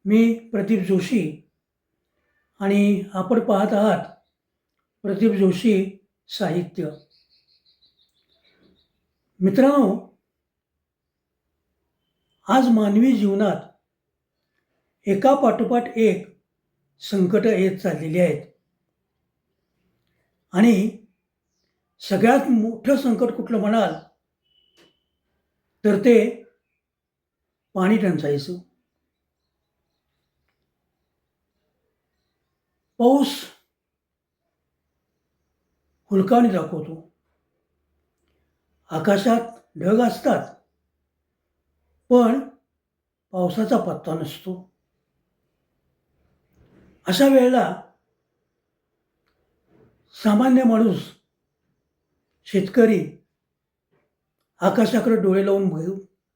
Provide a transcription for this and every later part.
मी प्रदीप जोशी आणि आपण पाहत आहात प्रदीप जोशी साहित्य. मित्रांनो, आज मानवी जीवनात एकापाठोपाठ एक संकट येत चाललेली आहेत आणि सगळ्यात मोठं संकट कुठलं म्हणाल तर ते पाणी टंचाईचं. पाऊस हुलकावणी दाखवतो, आकाशात ढग असतात पण पावसाचा पत्ता नसतो. अशा वेळेला सामान्य माणूस, शेतकरी आकाशाकडे डोळे लावून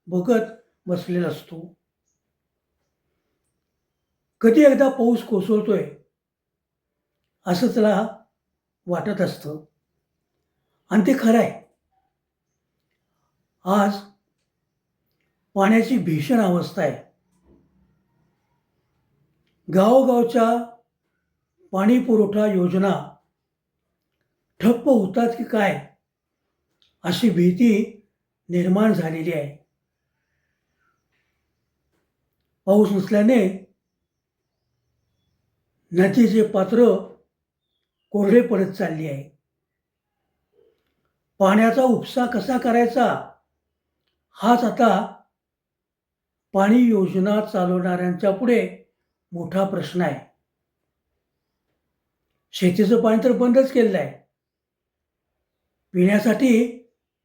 बघत बसलेला असतो. कधी एकदा पाऊस कोसळतोय असं त्याला वाटत असतं आणि ते खरं आहे. आज पाण्याची भीषण अवस्था आहे. गावोगावच्या पाणी पुरवठा योजना ठप्प होतात की काय अशी भीती निर्माण झालेली आहे. पाऊस नसल्याने नदीचे पात्र कोरडे पडत चालली आहे. पाण्याचा उपसा कसा करायचा हाच आता पाणी योजना चालवणाऱ्यांच्या पुढे मोठा प्रश्न आहे. शेतीचं पाणी तर बंदच केलेलं आहे. पिण्यासाठी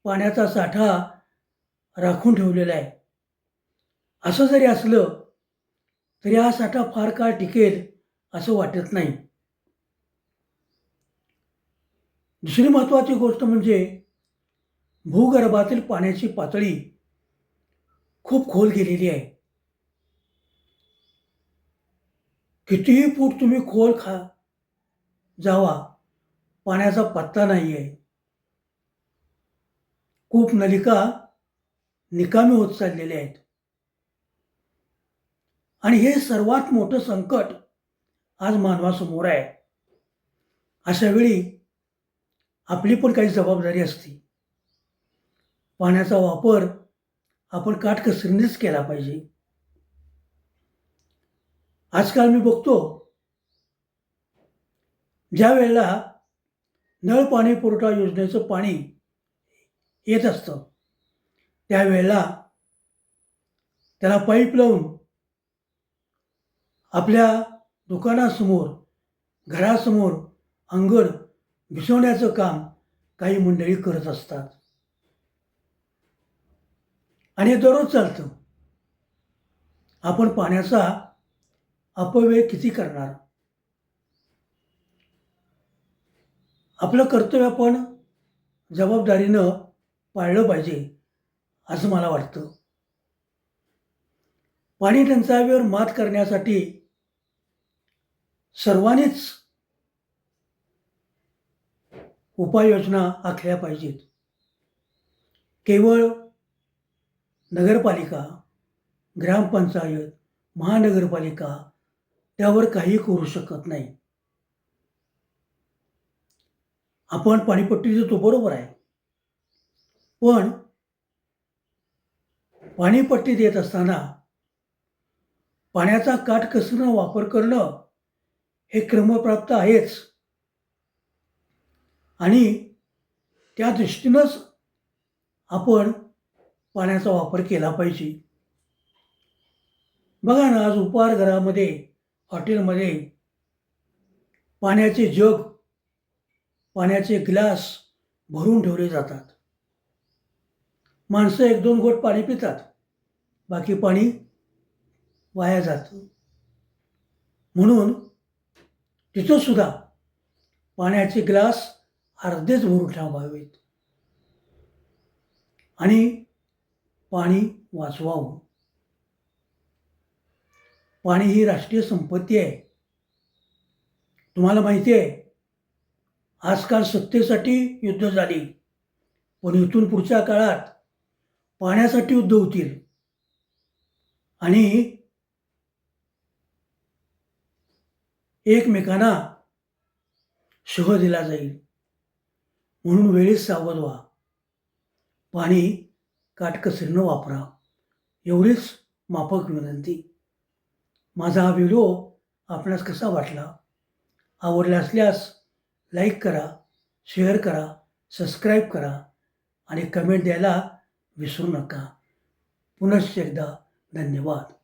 पाण्याचा साठा राखून ठेवलेला आहे. असं जरी असलं तरी हा साठा फार काळ टिकेल असं वाटत नाही. दुसरी महत्त्वाची गोष्ट म्हणजे भूगर्भातील पाण्याची पातळी खूप खोल गेलेली आहे. कितीही फूट तुम्ही खोल जावा, पाण्याचा पत्ता नाही आहे. खूप नलिका निकामी होत चाललेल्या आहेत आणि हे सर्वात मोठं संकट आज मानवासमोर आहे. अशा वेळी आपली पण काही जबाबदारी असते. पाण्याचा वापर आपण काटकसरीनेच केला पाहिजे. आजकाल मी बघतो, ज्या वेळेला नळ पाणी पुरवठा योजनेचं पाणी येत असतं त्यावेळेला त्याला पाईप लावून आपल्या दुकानासमोर, घरासमोर अंगण भिजवण्याचं काम काही मंडळी करत असतात आणि हे दररोज चालतं. आपण पाण्याचा अपव्यय किती करणार? आपलं कर्तव्य आपण जबाबदारीनं पाळलं पाहिजे असं मला वाटतं. पाणी टंचाईवर मात करण्यासाठी सर्वांनीच उपाययोजना आखल्या पाहिजेत. केवळ नगरपालिका, ग्रामपंचायत, महानगरपालिका त्यावर काही करू शकत नाही. आपण पाणीपट्टी देतो बरोबर आहे, पण पाणीपट्टी देत असताना पाण्याचा काटकसरीनं वापर करणं हे क्रमप्राप्त आहेच आणि त्या दृष्टीनंच आपण पाण्याचा वापर केला पाहिजे. बघा ना, आज उपाहारगृहामध्ये, हॉटेलमध्ये पाण्याचे जग, पाण्याचे ग्लास भरून ठेवले जातात. माणसं 1-2 घोट पाणी पितात, बाकी पाणी वाया जातं. म्हणून तिथं सुद्धा पाण्याचे ग्लास अर्धेच भरून ठेवावेत आणि पाणी वाचवावं. पाणी ही राष्ट्रीय संपत्ती आहे. तुम्हाला माहिती आहे, आजकाल सत्तेसाठी युद्ध झाली, पण इथून पुढच्या काळात पाण्यासाठी युद्ध होतील आणि एकमेकांना शह दिला जाईल. म्हणून वेळेत सावध व्हा. पाणी काटकसरीनं वापरा. एवढीच माफक विनंती. माझा हा व्हिडिओ आपणास कसा वाटला? आवडला असल्यास लाईक करा, शेअर करा, सबस्क्राईब करा आणि कमेंट द्यायला विसरू नका. पुनश्च एकदा धन्यवाद.